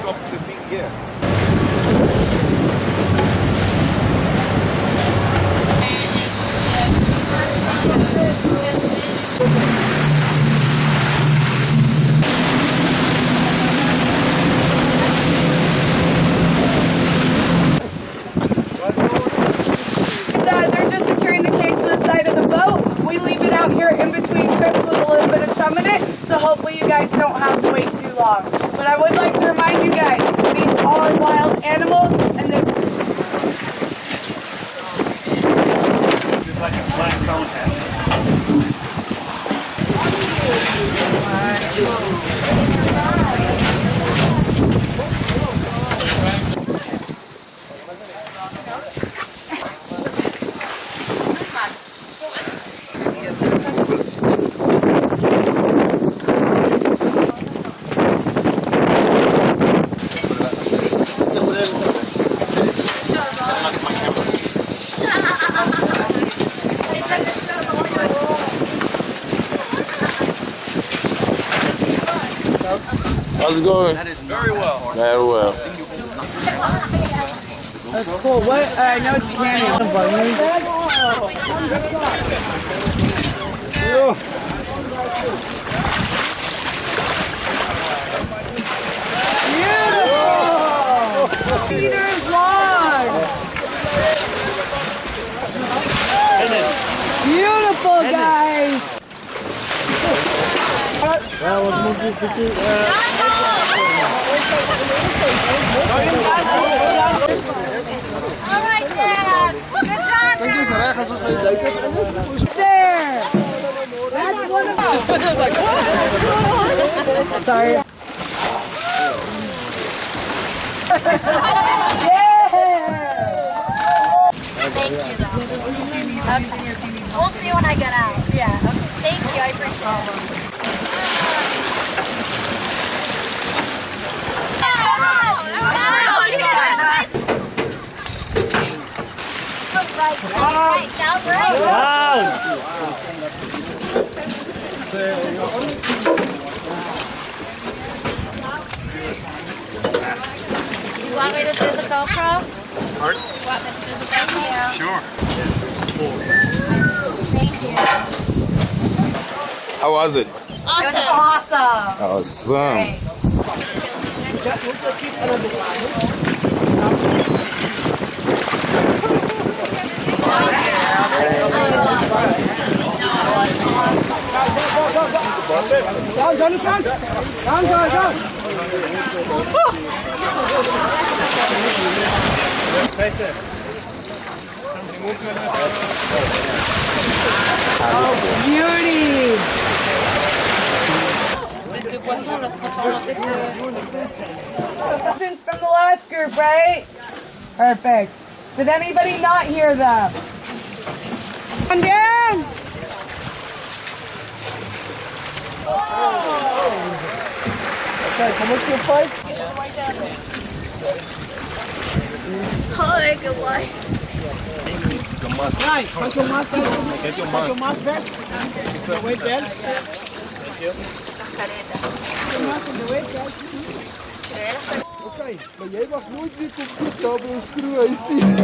opposite thing here. They're just securing the cage to the side of the boat. We leave it out here in between trips with a little bit of chum in it, so hopefully you guys don't have to wait too long. But I would like to remind you guys, these are wild animals, and they're Like a black cone hat. How's it going? Very well. Very well. That's cool. What? I know it's candy. Beautiful! Peter's log! Beautiful, guys! Alright, Dad. Good job, Dink jy is reg as ons met die duikers in het? There! That's one of them. Sorry. Yeah! Thank you, though. Okay. We'll see when I get out. Yeah. Okay. Thank you. I appreciate it. Right, down, right. You want me to do the GoPro? Pardon? You want me to do the GoPro? Sure. Thank you. How was it? Awesome. It was awesome. Awesome. Great. Beauty! Questions from the last group, right? Perfect. Did anybody not hear them? Come down! Okay, how much your fight? Hi, good luck. Right, put your mask on. Get your Put your mask. mask first. So wait there. Thank you. Okay, maar jij mag nooit weer computer bij ons crewhuis zien.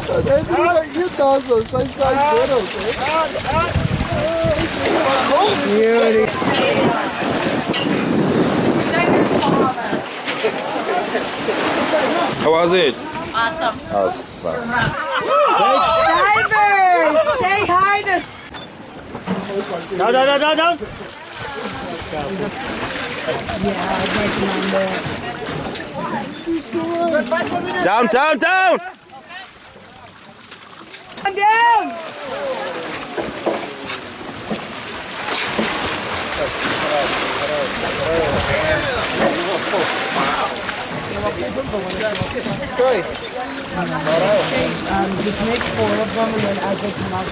Dat heeft niet maar hier daar zo, zijn foto's. Beauty. How was it? Awesome. Awesome. Divers, say hi to. Down. Yeah, I'd recommend it. Down. Come down. Okay. Just make 4 of them and then as they come out,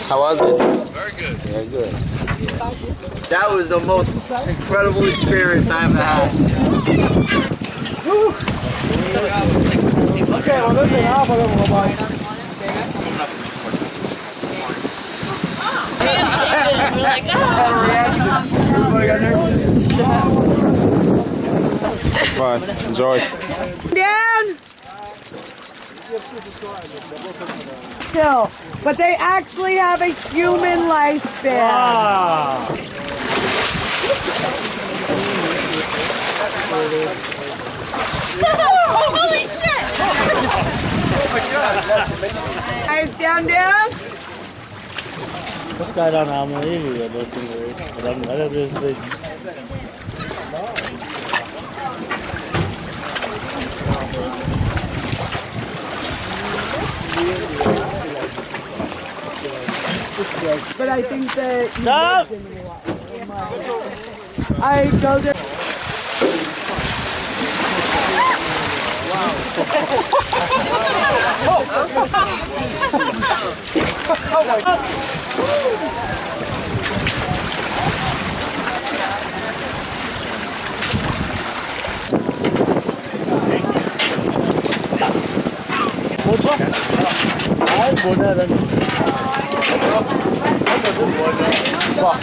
How was it? Very good. Yeah, good. That was the most incredible experience I've ever had. Okay, well, listen, I'll follow. Bye-bye. hands kicked in. We're like, ah. Everybody got nervous. Fun. Enjoy. Down. Still, but they actually have a human lifespan. Holy shit! Guys, down. Mas kaya naman ini ya betul. Kadang ada betul. But I think that Stop! I go there. Bocor? Ay, bodoh dan. Wah.